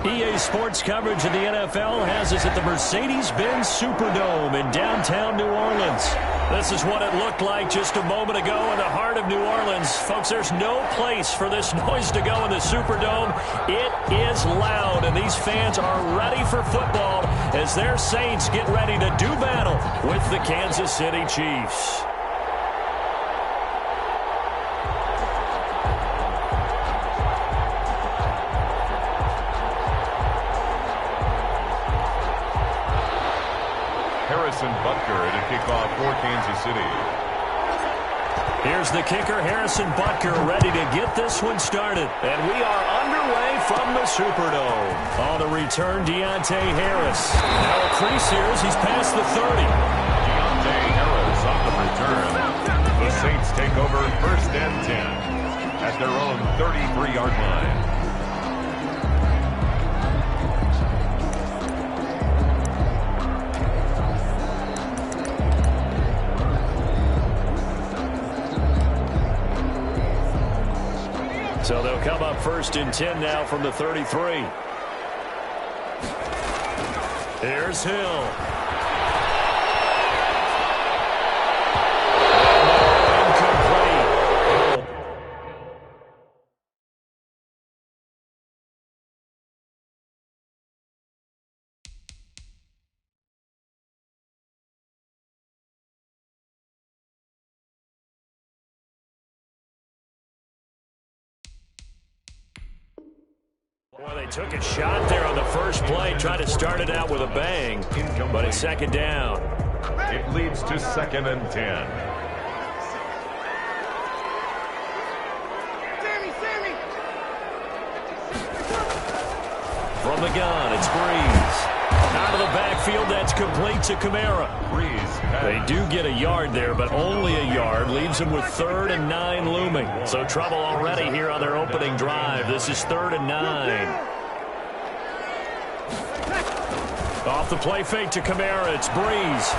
EA Sports coverage of the NFL has us at the Mercedes-Benz Superdome in downtown New Orleans. This is what it looked like just a moment ago in the heart of New Orleans. Folks, there's no place for this noise to go in the Superdome. It is loud, and these fans are ready for football as their Saints get ready to do battle with the Kansas City Chiefs. Butker to kick off for Kansas City. Here's the kicker, Harrison Butker, ready to get this one started. And we are underway from the Superdome. On the return, Deontay Harris. Now a crease here as he's past the 30. Deontay Harris on the return. The Saints take over 1st and 10 at their own 33-yard line. So they'll come up 1st and 10 now from the 33. Here's Hill. Well, they took a shot there on the first play, tried to start it out with a bang, but it's 2nd down. It leads to 2nd and 10. From the gun, it's Breeze. Out of the backfield, that's complete to Kamara. They do get a yard there, but only a yard. Leaves them with 3rd and 9 looming. So trouble already here on their opening drive. This is 3rd and 9. Off the play fake to Kamara, it's Breeze.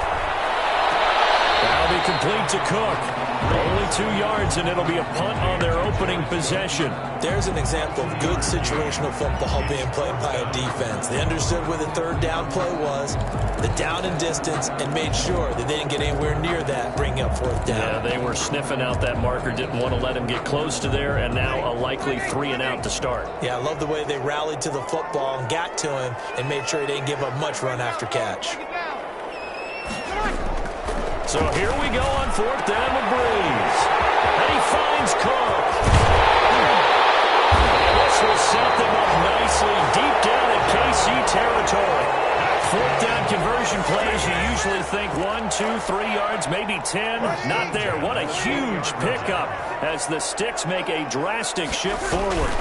That'll be complete to Cook. Only 2 yards, and it'll be a punt on their opening possession. There's an example of good situational football being played by a defense. They understood where the 3rd down play was, the down and distance, and made sure that they didn't get anywhere near that, bringing up 4th down. Yeah, they were sniffing out that marker, didn't want to let him get close to there, and now a likely 3 and out to start. Yeah, I love the way they rallied to the football and got to him and made sure he didn't give up much run after catch. So here we go on 4th down with Breeze. And he finds Cook. And this will set them up nicely deep down in KC territory. 4th down conversion plays, you usually think 1, 2, 3 yards, maybe 10. Not there. What a huge pickup as the Sticks make a drastic shift forward.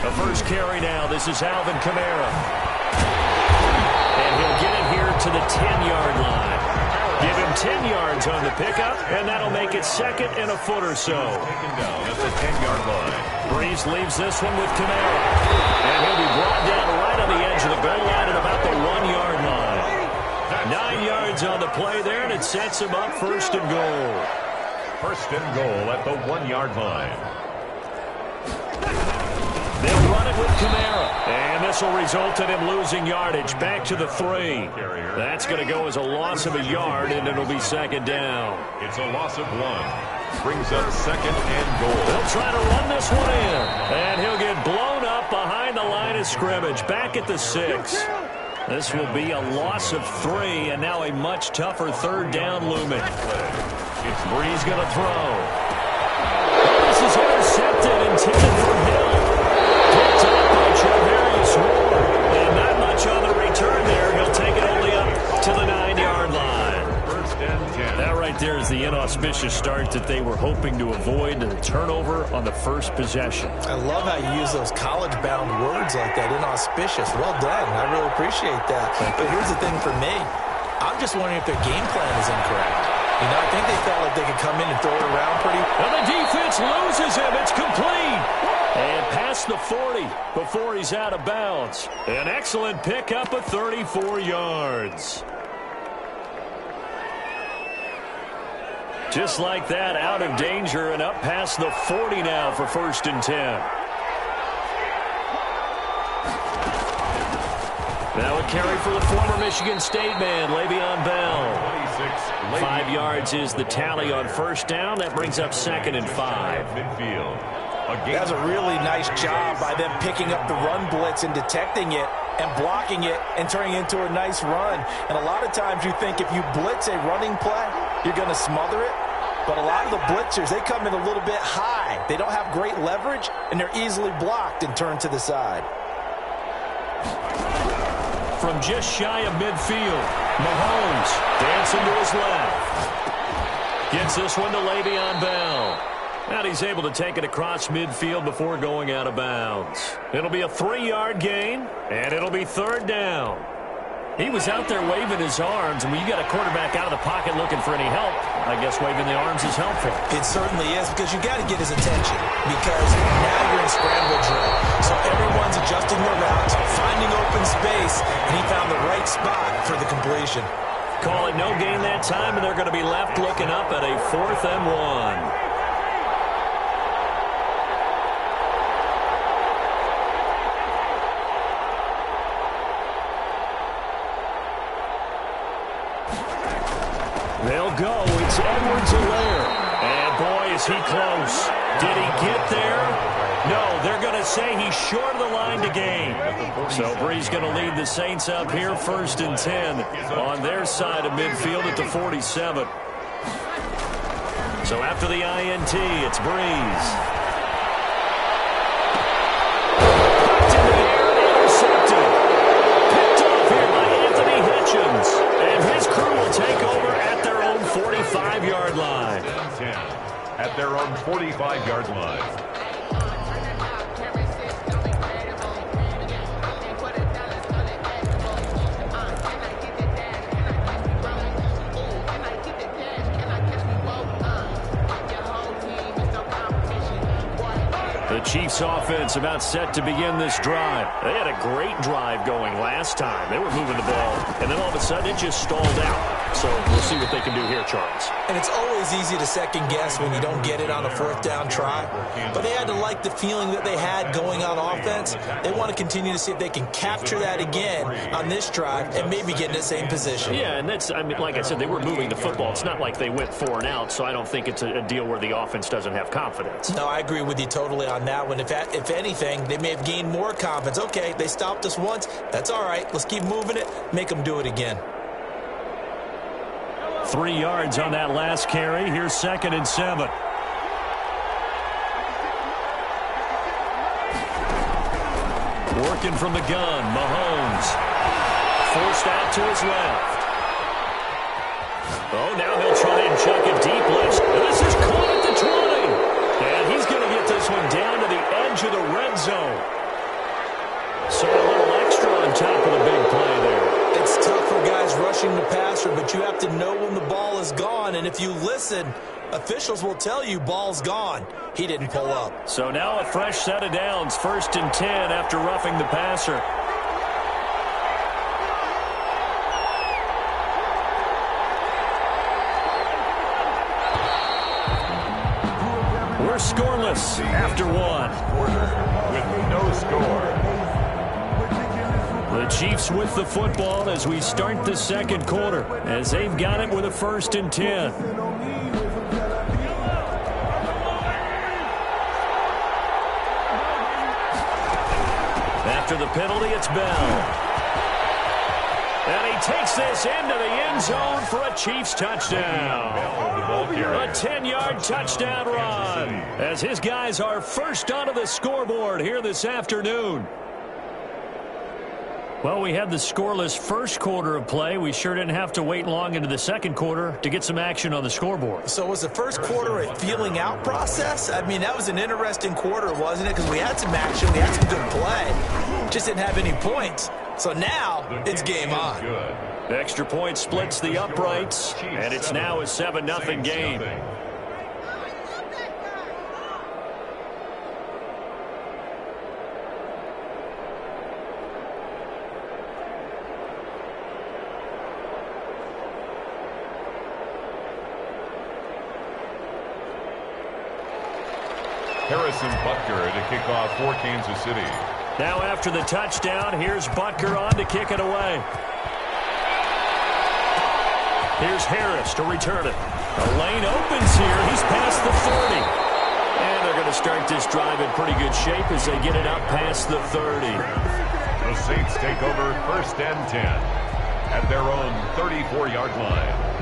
The first carry now. This is Alvin Kamara. And he'll get it here to the 10-yard line. Give him 10 yards on the pickup, and that'll make it 2nd and a foot or so. Taken down at the 10-yard line. Breeze leaves this one with Kamara. And he'll be brought down right on the edge of the goal line at about the 1-yard line. 9 yards on the play there, and it sets him up 1st and goal. 1st and goal at the 1-yard line. They'll run it with Kamara. And this will result in him losing yardage back to the 3. That's going to go as a loss of a yard, and it'll be 2nd down. It's a loss of 1. Brings up 2nd and goal. They'll try to run this one in. And he'll get blown up behind the line of scrimmage. Back at the 6. This will be a loss of 3, and now a much tougher 3rd down looming. It's Breeze going to throw. This is intercepted, intended for Hill. Picked up by Charvarius Ward. And not much on the return there. He'll take it only up to the 9-yard line. 1st and 10. That right there is the inauspicious start that they were hoping to avoid, the turnover on the first possession. I love how you use those college-bound words like that, inauspicious. Well done. I really appreciate that. But here's the thing for me. I'm just wondering if their game plan is incorrect. You know, I think they felt like they could come in and throw it around pretty. And the defense loses him. It's complete. And past the 40 before he's out of bounds. An excellent pickup of 34 yards. Just like that, out of danger and up past the 40 now for 1st and 10. Now a carry for the former Michigan State man, Le'Veon Bell. 5 yards is the tally on first down. That brings up 2nd and 5. Midfield. That's a really nice job by them picking up the run blitz and detecting it and blocking it and turning it into a nice run. And a lot of times you think if you blitz a running play, you're going to smother it. But a lot of the blitzers, they come in a little bit high. They don't have great leverage, and they're easily blocked and turned to the side. From just shy of midfield, Mahomes dancing to his left. Gets this one to Le'Veon Bell. And he's able to take it across midfield before going out of bounds. It'll be a 3-yard gain, and it'll be 3rd down. He was out there waving his arms, and when you got a quarterback out of the pocket looking for any help, I guess waving the arms is helpful. It certainly is, because you got to get his attention, because now you're in scramble drill. So everyone's adjusting their routes, finding open space, and he found the right spot for the completion. Call it no gain that time, and they're going to be left looking up at a 4th and 1. They'll go. It's Edwards-Helaire. And boy, is he close. Did he get there? No, they're going to say he's short of the line to gain. So Bree's going to lead the Saints up here, 1st and 10 on their side of midfield at the 47. So after the INT, it's Breeze. Knocked in the air, intercepted. Picked off here by Anthony Hitchens. And his crew will take over at their own 45-yard line. At their own 45-yard line. The Chiefs offense about set to begin this drive. They had a great drive going last time. They were moving the ball, and then all of a sudden it just stalled out. So we'll see what they can do here, Charles. And it's always easy to second guess when you don't get it on a 4th down try. But they had to like the feeling that they had going on offense. They want to continue to see if they can capture that again on this drive and maybe get in the same position. Yeah, and that's, I mean, like I said, they were moving the football. It's not like they went 4 and out, so I don't think it's a deal where the offense doesn't have confidence. No, I agree with you totally on that one. If anything, they may have gained more confidence. Okay, they stopped us once. That's all right. Let's keep moving it. Make them do it again. 3 yards on that last carry. Here's 2nd and 7. Working from the gun, Mahomes. Forced out to his left. Oh, now he'll try and chuck it deep left. This is caught at the 20. And he's going to get this one down to the edge of the red zone. So a little extra on top of the big play there. It's tough for guys rushing the passer, but you have to know when the ball is gone. And if you listen, officials will tell you ball's gone. He didn't pull up. So now a fresh set of downs, 1st and 10 after roughing the passer. We're scoreless after 1. With no score. The Chiefs with the football as we start the 2nd quarter, as they've got it with a 1st and 10. After the penalty, it's Bell. And he takes this into the end zone for a Chiefs touchdown. A 10-yard touchdown run as his guys are first onto the scoreboard here this afternoon. Well, we had the scoreless first quarter of play. We sure didn't have to wait long into the 2nd quarter to get some action on the scoreboard. So was the first quarter a feeling out process? I mean, that was an interesting quarter, wasn't it? Because we had some action, we had some good play. Just didn't have any points. So now it's game on. The extra point splits the uprights, and it's now a 7-0 game. Harrison Butker to kick off for Kansas City. Now after the touchdown, here's Butker on to kick it away. Here's Harris to return it. The lane opens here. He's past the 40. And they're going to start this drive in pretty good shape as they get it up past the 30. The Saints take over 1st and 10 at their own 34-yard line.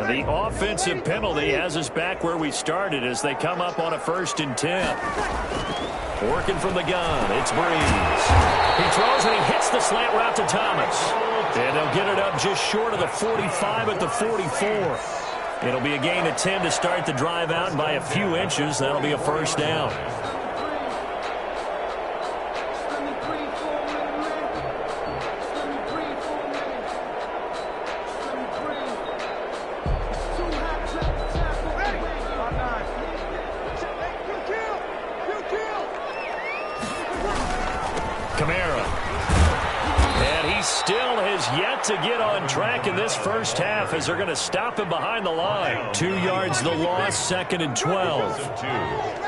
The offensive penalty has us back where we started as they come up on a 1st and 10. Working from the gun, it's Breeze. He throws and he hits the slant route to Thomas. And they'll get it up just short of the 45 at the 44. It'll be a gain of 10 to start the drive out, and by a few inches, that'll be a 1st down. To get on track in this first half as they're going to stop him behind the line. 2 yards the loss, 2nd and 12.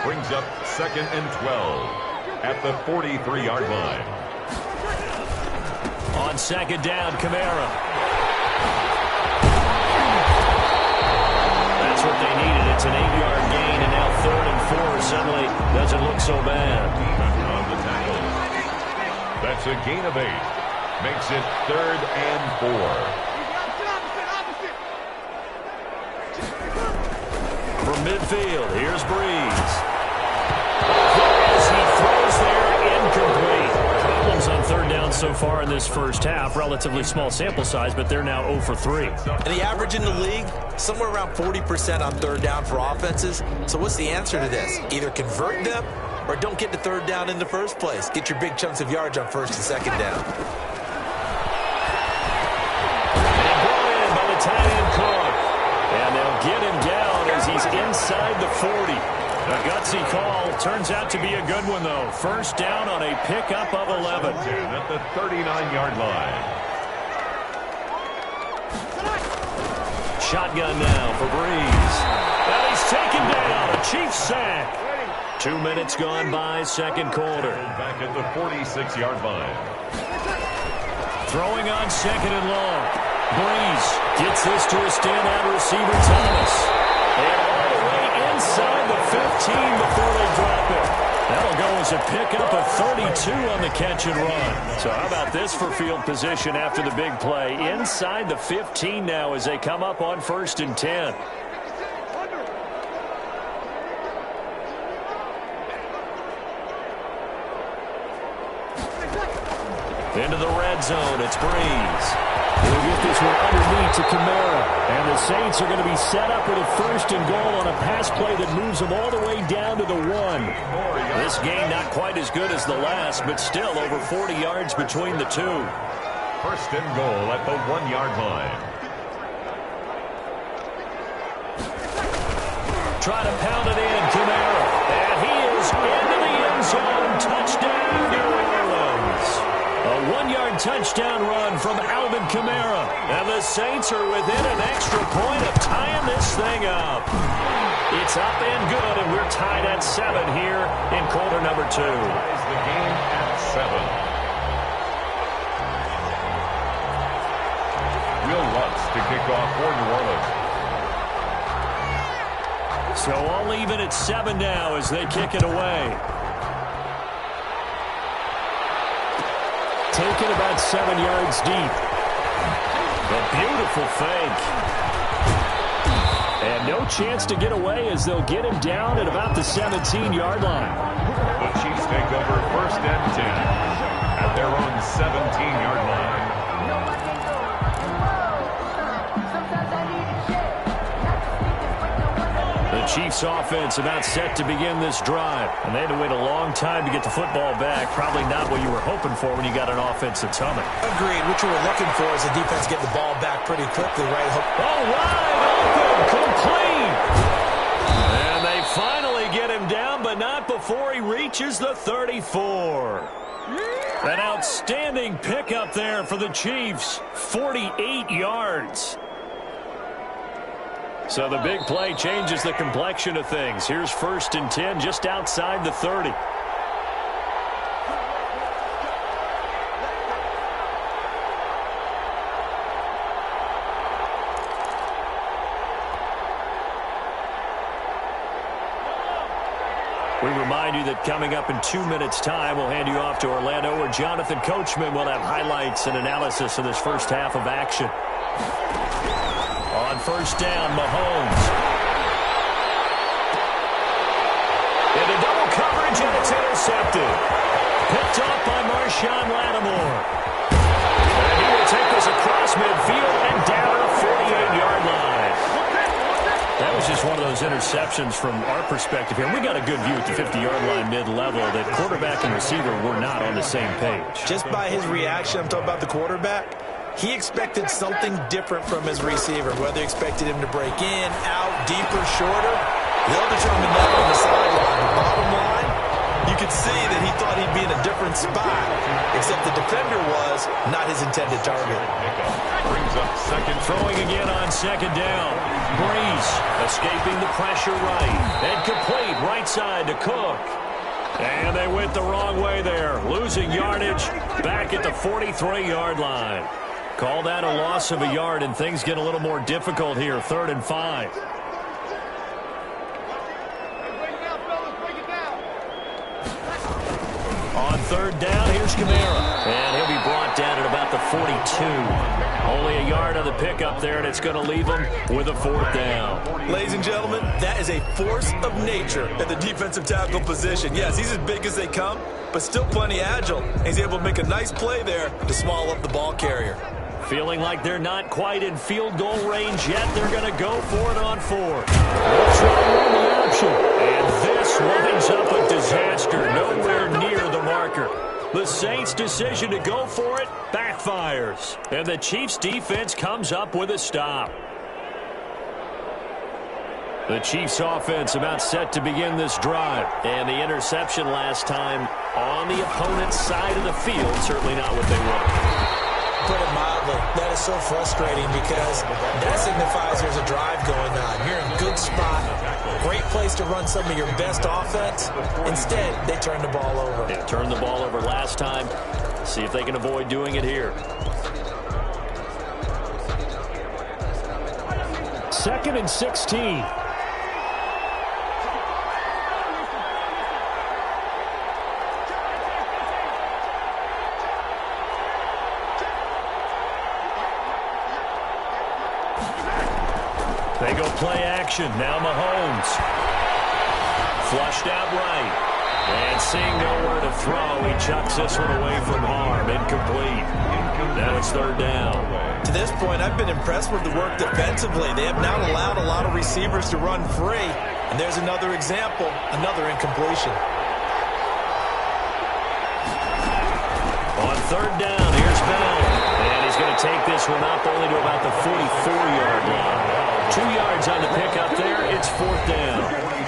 Brings up 2nd and 12 at the 43-yard line. On 2nd down, Kamara. That's what they needed. It's an 8-yard gain, and now 3rd and 4 suddenly doesn't look so bad. On the tackle. That's a gain of 8. Makes it 3rd and 4. From midfield, here's Breeze. As he throws there, incomplete. Problems on 3rd down so far in this first half. Relatively small sample size, but they're now 0 for 3. And the average in the league, somewhere around 40% on 3rd down for offenses. So what's the answer to this? Either convert them or don't get to 3rd down in the first place. Get your big chunks of yards on 1st and 2nd down. Tight end Cook. And they'll get him down as he's inside the 40. A gutsy call. Turns out to be a good one, though. 1st down on a pickup of 11. At the 39-yard line. Shotgun now for Breeze. And he's taken down. A Chiefs sack. 2 minutes gone by, 2nd quarter. Back at the 46-yard line. Throwing on 2nd and long. Breeze gets this to a standout receiver, Thomas. And all the way inside the 15 before they drop it. That'll go as a pickup of 32 on the catch and run. So how about this for field position after the big play? Inside the 15 now as they come up on 1st and 10. Into the red zone, it's Breeze. He'll get this one underneath to Kamara. And the Saints are going to be set up with a 1st and goal on a pass play that moves them all the way down to the 1. This game not quite as good as the last, but still over 40 yards between the two. 1st and goal at the 1-yard line. Try to pound it in, Kamara. And he is into the end zone. Touchdown, New Orleans. A 1-yard touchdown run from Alvin Kamara. And the Saints are within an extra point of tying this thing up. It's up and good, and we're tied at 7 here in quarter number 2. Ties the game at 7. to kick off for New Orleans. So all even at 7 now as they kick it away. Taken about 7 yards deep. A beautiful fake. And no chance to get away as they'll get him down at about the 17-yard line. The Chiefs take over 1st and 10 at their own 17-yard line. The Chiefs offense about set to begin this drive. And they had to wait a long time to get the football back. Probably not what you were hoping for when you got an offense that's humming. Agreed. What you were looking for is the defense get the ball back pretty quickly, right? Oh, wide open, complete. And they finally get him down, but not before he reaches the 34. An outstanding pickup there for the Chiefs. 48 yards. So the big play changes the complexion of things. Here's 1st and 10 just outside the 30. We remind you that coming up in 2 minutes' time, we'll hand you off to Orlando, where Jonathan Coachman will have highlights and analysis of this first half of action. On 1st down, Mahomes. Into double coverage, and it's intercepted. Picked off by Marshawn Lattimore. And he will take this across midfield and down a 48-yard line. That was just one of those interceptions from our perspective here. We got a good view at the 50-yard line mid-level that quarterback and receiver were not on the same page. Just by his reaction, I'm talking about the quarterback, he expected something different from his receiver, whether he expected him to break in, out, deeper, shorter. They'll determine that on the sideline. Bottom line, you could see that he thought he'd be in a different spot, except the defender was not his intended target. Brings up second. Throwing again on 2nd down. Breeze escaping the pressure right. And complete right side to Cook. And they went the wrong way there. Losing yardage back at the 43-yard line. Call that a loss of a yard, and things get a little more difficult here. 3rd and 5. On 3rd down, here's Kamara. And he'll be brought down at about the 42. Only a yard on the pickup there, and it's going to leave him with a 4th down. Ladies and gentlemen, that is a force of nature at the defensive tackle position. Yes, he's as big as they come, but still plenty agile. He's able to make a nice play there to swallow up the ball carrier. Feeling like they're not quite in field goal range yet. They're going to go for it on 4th. They'll try the option. And this winds up a disaster. Nowhere near the marker. The Saints' decision to go for it backfires. And the Chiefs' defense comes up with a stop. The Chiefs' offense about set to begin this drive. And the interception last time on the opponent's side of the field. Certainly not what they wanted. Put it mildly, that is so frustrating because that signifies there's a drive going on. You're in a good spot, great place to run some of your best offense. Instead, they turn the ball over. They turned the ball over last time. See if they can avoid doing it here. 2nd and 16. They go play action. Now Mahomes. Flushed out right. And seeing nowhere to throw, he chucks this one away from harm. Incomplete. Now it's 3rd down. To this point, I've been impressed with the work defensively. They have not allowed a lot of receivers to run free. And there's another example, another incompletion. On 3rd down, here's Bell. And he's going to take this one up only to about the 44-yard line. 2 yards on the pickup there. It's 4th down.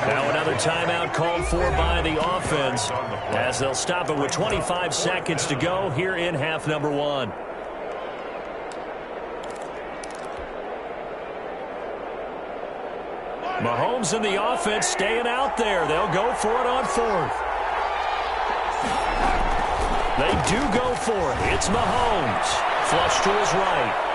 Now another timeout called for by the offense as they'll stop it with 25 seconds to go here in half number 1. Mahomes and the offense staying out there. They'll go for it on 4th. They do go for it. It's Mahomes. Flush to his right.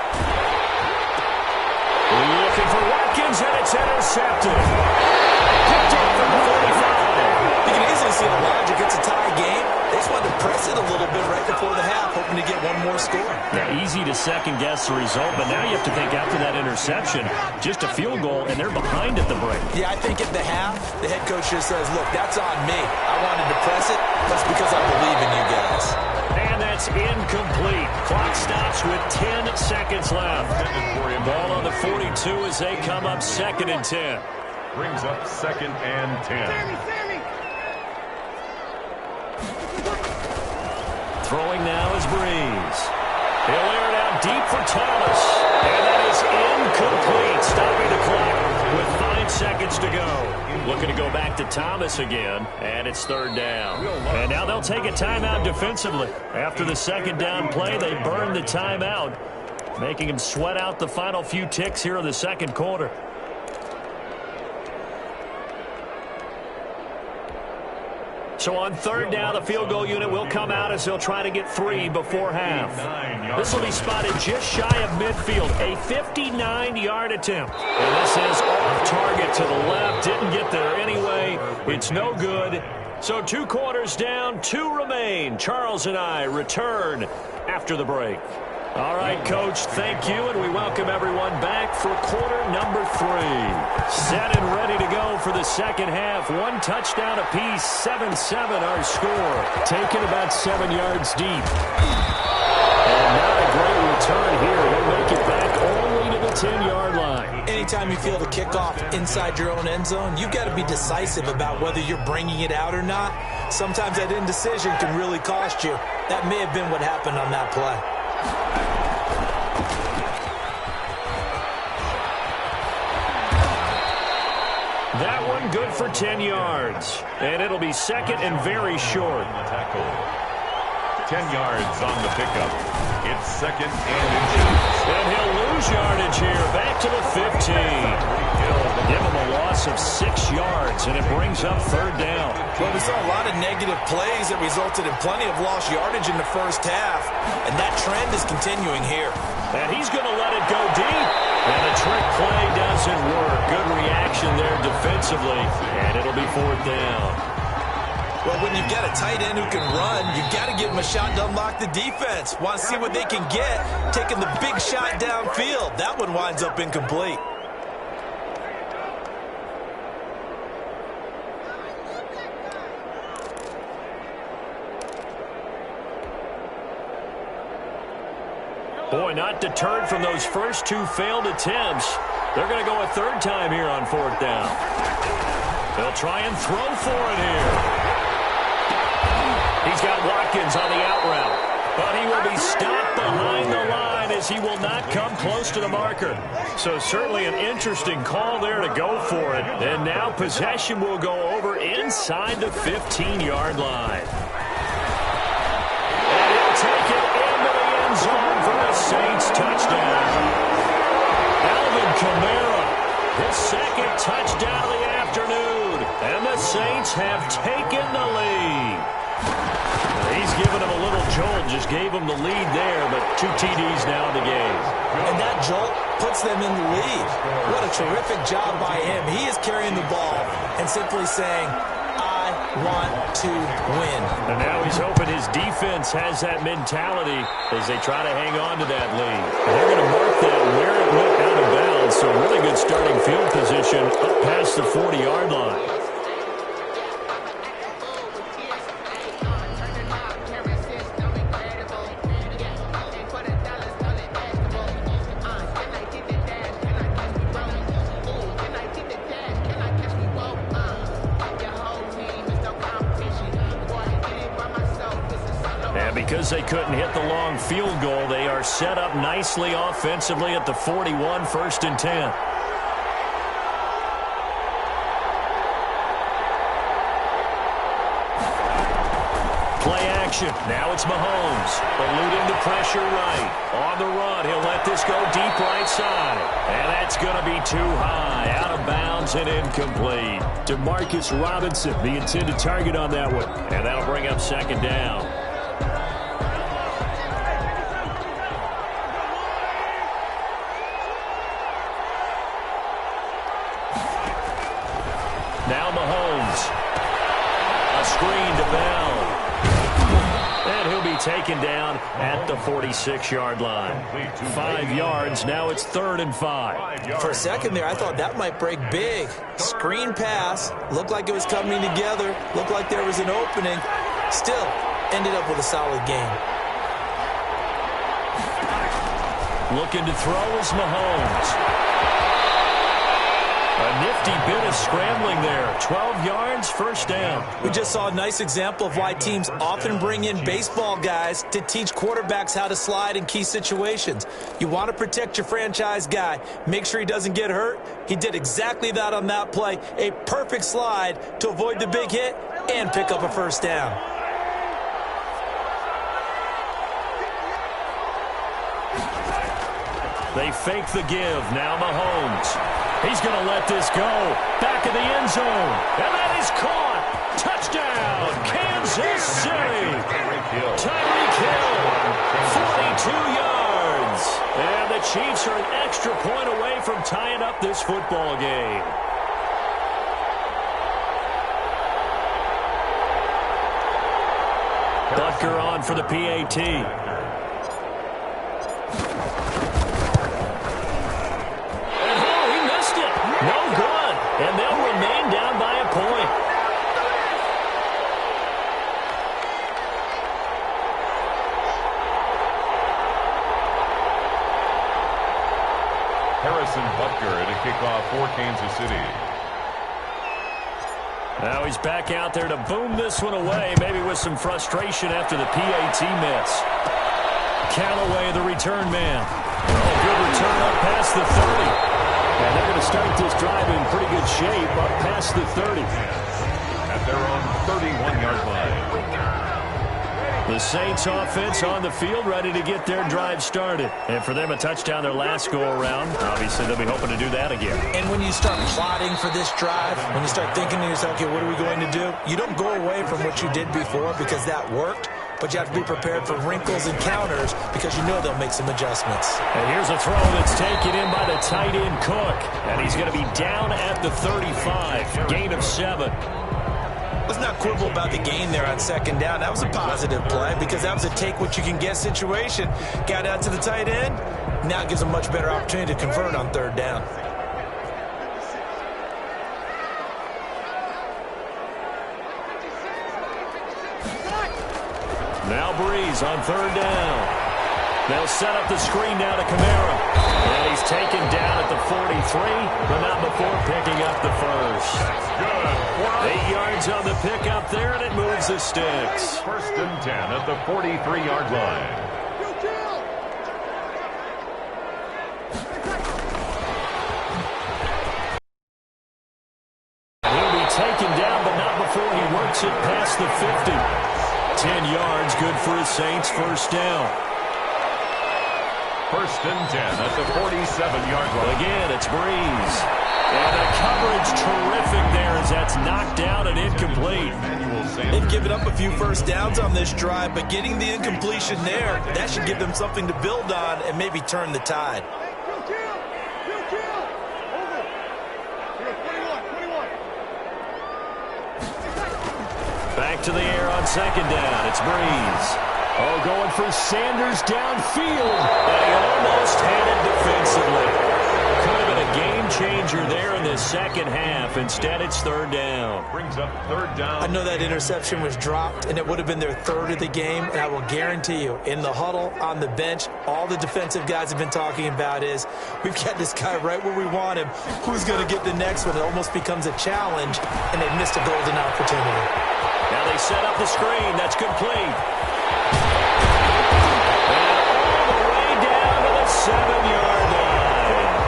Looking for Watkins, and it's intercepted. Picked up from the 45. You can easily see the logic. It's a tie game. They just wanted to press it a little bit right before the half, hoping to get one more score. Yeah, easy to second-guess the result, but now you have to think after that interception, just a field goal, and they're behind at the break. Yeah, I think at the half, the head coach just says, look, that's on me. I wanted to press it. That's because I believe in you guys. And that's incomplete. Clock stops with 10 seconds left. Ball on the 42 as they come up 2nd and 10. Brings up 2nd and 10. Throwing now is Breeze. He'll air it out deep for Thomas. And that is incomplete, stopping the clock with 5 seconds to go. Looking to go back to Thomas again, and it's 3rd down. And now they'll take a timeout defensively. After the 2nd down play, they burn the timeout, making him sweat out the final few ticks here in the 2nd quarter. So on 3rd down, the field goal unit will come out as they'll try to get 3 before half. This will be spotted just shy of midfield, a 59-yard attempt. And this is off target to the left, didn't get there anyway. It's no good. So 2 quarters down, 2 remain. Charles and I return after the break. All right, Coach, thank you, and we welcome everyone back for quarter number 3. Set and ready to go for the 2nd half. 1 touchdown apiece, 7-7 our score. Taken about 7 yards deep. And not a great return here. They'll make it back only to the 10-yard line. Anytime you feel the kickoff inside your own end zone, you've got to be decisive about whether you're bringing it out or not. Sometimes that indecision can really cost you. That may have been what happened on that play. That one good for 10 yards. And it'll be 2nd and very short. 10 yards on the pickup. It's 2nd and inches. And he'll lose yardage here. Back to the 15. Give him a loss of 6 yards, and it brings up 3rd down. Well, we saw a lot of negative plays that resulted in plenty of lost yardage in the 1st half, and that trend is continuing here. And he's going to let it go deep. And the trick play doesn't work. Good reaction there defensively, and it'll be 4th down. Well, when you've got a tight end who can run, you've got to give him a shot to unlock the defense. Want to see what they can get, taking the big shot downfield. That one winds up incomplete. Boy, not deterred from those first 2 failed attempts. They're going to go a 3rd time here on 4th down. They'll try and throw for it here. He's got Watkins on the out route, but he will be stopped behind the line as he will not come close to the marker. So certainly an interesting call there to go for it. And now possession will go over inside the 15-yard line. And he'll take it into the end zone for the Saints touchdown. Alvin Kamara, his 2nd touchdown of the afternoon. And the Saints have taken the lead. He's given him a little jolt, just gave him the lead there, but 2 TDs now in the game. And that jolt puts them in the lead. What a terrific job by him. He is carrying the ball and simply saying, I want to win. And now he's hoping his defense has that mentality as they try to hang on to that lead. And they're going to mark that where it went out of bounds, so really good starting field position up past the 40-yard line. Because they couldn't hit the long field goal, they are set up nicely offensively at the 41, 1st and 10. Play action. Now it's Mahomes. Eluding the pressure right. On the run, he'll let this go deep right side. And that's going to be too high. Out of bounds and incomplete. Demarcus Robinson, the intended target on that one. And that'll bring up 2nd down. taken down at the 46-yard line. 5 yards. Now it's 3rd and 5. For a second there, I thought that might break big. Screen pass. Looked like it was coming together. Looked like there was an opening. Still, ended up with a solid game. Looking to throw is Mahomes. A nifty bit of scrambling there. 12 yards, 1st down. We just saw a nice example of why teams often bring in baseball guys to teach quarterbacks how to slide in key situations. You want to protect your franchise guy. Make sure he doesn't get hurt. He did exactly that on that play. A perfect slide to avoid the big hit and pick up a 1st down. They fake the give. Now Mahomes. He's going to let this go. Back of the end zone. And that is caught. Touchdown, Kansas City. Tyreek Hill, 42 yards. And the Chiefs are an extra point away from tying up this football game. Butker on for the PAT. No good, and they'll remain down by a point. Harrison Butker at a kickoff for Kansas City. Now he's back out there to boom this one away, maybe with some frustration after the PAT miss. Callaway, the return man. Oh, good return up past the 30. And they're going to start this drive in pretty good shape up past the 30. At their own 31-yard line. The Saints offense on the field ready to get their drive started. And for them, a touchdown their last go-around. Obviously, they'll be hoping to do that again. And when you start plotting for this drive, when you start thinking to yourself, okay, what are we going to do? You don't go away from what you did before because that worked. But you have to be prepared for wrinkles and counters because you know they'll make some adjustments. And here's a throw that's taken in by the tight end Cook. And he's going to be down at the 35. Gain of 7. Let's not quibble about the gain there on 2nd down. That was a positive play because that was a take-what-you-can-get situation. Got out to the tight end. Now it gives a much better opportunity to convert on 3rd down. Now Breeze on 3rd down. They'll set up the screen now to Kamara. And he's taken down at the 43, but not before picking up the 1st. 8 yards on the pickup there, and it moves the sticks. 1st and 10 at the 43-yard line. He'll be taken down, but not before he works it past the 50. 10 yards, good for his Saints, 1st down. 1st and 10 at the 47-yard line. Again, it's Breeze. And the coverage terrific there as that's knocked down and incomplete. They've given up a few 1st downs on this drive, but getting the incompletion there, that should give them something to build on and maybe turn the tide. Back to the air on 2nd down. It's Breeze. Oh, going for Sanders downfield. And he almost had it defensively. Could have been a game changer there in the 2nd half. Instead, it's 3rd down. Brings up 3rd down. I know that interception was dropped, and it would have been their 3rd of the game. And I will guarantee you, in the huddle, on the bench, all the defensive guys have been talking about is, we've got this guy right where we want him. Who's going to get the next one? It almost becomes a challenge, and they've missed a golden opportunity. Now they set up the screen. That's complete. And all the way down to the 7-yard line.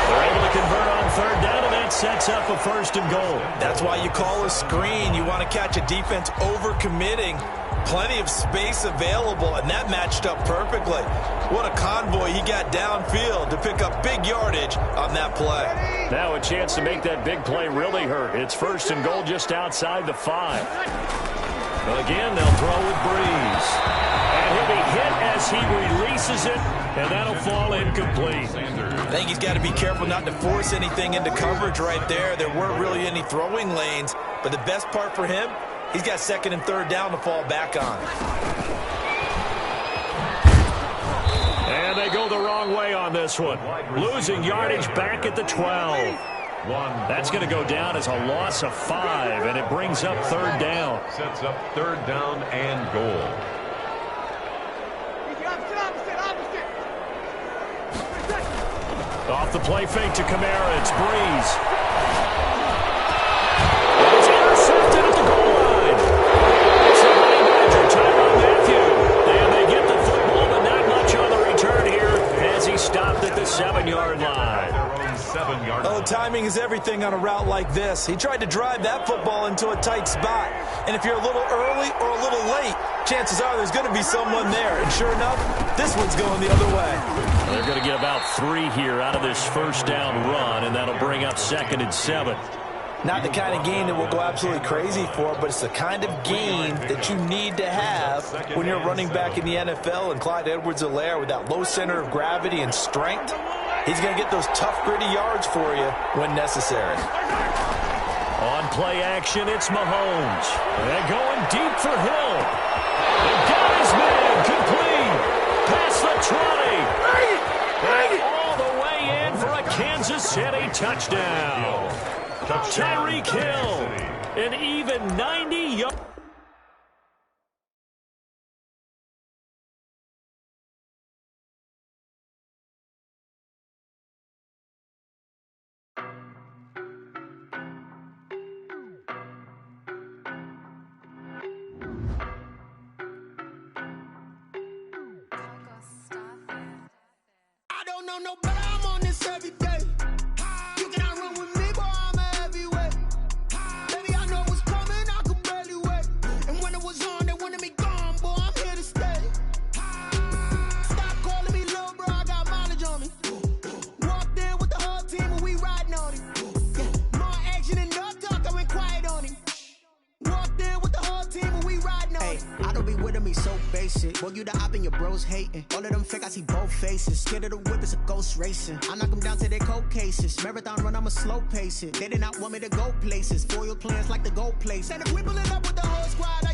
They're able to convert on 3rd down, and that sets up a 1st and goal. That's why you call a screen. You want to catch a defense over-committing. Plenty of space available, and that matched up perfectly. What a convoy he got downfield to pick up big yardage on that play. Now a chance to make that big play really hurt. It's 1st and goal just outside the 5. Again, they'll throw with Breeze. And he'll be hit as he releases it, and that'll fall incomplete. I think he's got to be careful not to force anything into coverage right there. There weren't really any throwing lanes, but the best part for him, he's got 2nd and 3rd down to fall back on. And they go the wrong way on this one. Losing yardage back at the 12. That's going to go down as a loss of 5, and it brings up third down. Sets up third down and goal. Off the play fake to Kamara, it's Breeze. And it's intercepted at the goal line. It's the running manager, Tyrann Mathieu. And they get the football, but not much on the return here as he stopped at the 7-yard line. Oh, timing is everything on a route like this. He tried to drive that football into a tight spot. And if you're a little early or a little late, chances are there's going to be someone there. And sure enough, this one's going the other way. They're going to get about 3 here out of this first down run, and that'll bring up 2nd and 7. Not the kind of game that we'll go absolutely crazy for, but it's the kind of game that you need to have when you're running back in the NFL. And Clyde Edwards-Helaire, with that low center of gravity and strength, he's going to get those tough, gritty yards for you when necessary. On play action, it's Mahomes. They're going deep for Hill. They've got his man complete. Past the 20. And all the way in for a Kansas City touchdown. Tyreek Hill, an even 90 yards. I don't know no better, I'm on this every day. You cannot run with me, boy, I'm a heavyweight. Baby, I know what's coming, I could barely wait. And when it was on, they wanted me gone, boy, I'm here to stay. Stop calling me little bro, I got mileage on me. Walked in with the whole team and we riding on it. Yeah, more action and no talk, I went quiet on him. Walked in with the whole team and we riding on it. I don't be with him, he's so basic. Boy, you the op and your bros hating. All of them fake, I see both faces. Scared of the whip, it's a ghost racing. I knock them down to their cold cases. Marathon run, I'ma slow pace it. They did not want me to go places. Foil plans like the gold place. And if we pulling up with the whole squad, I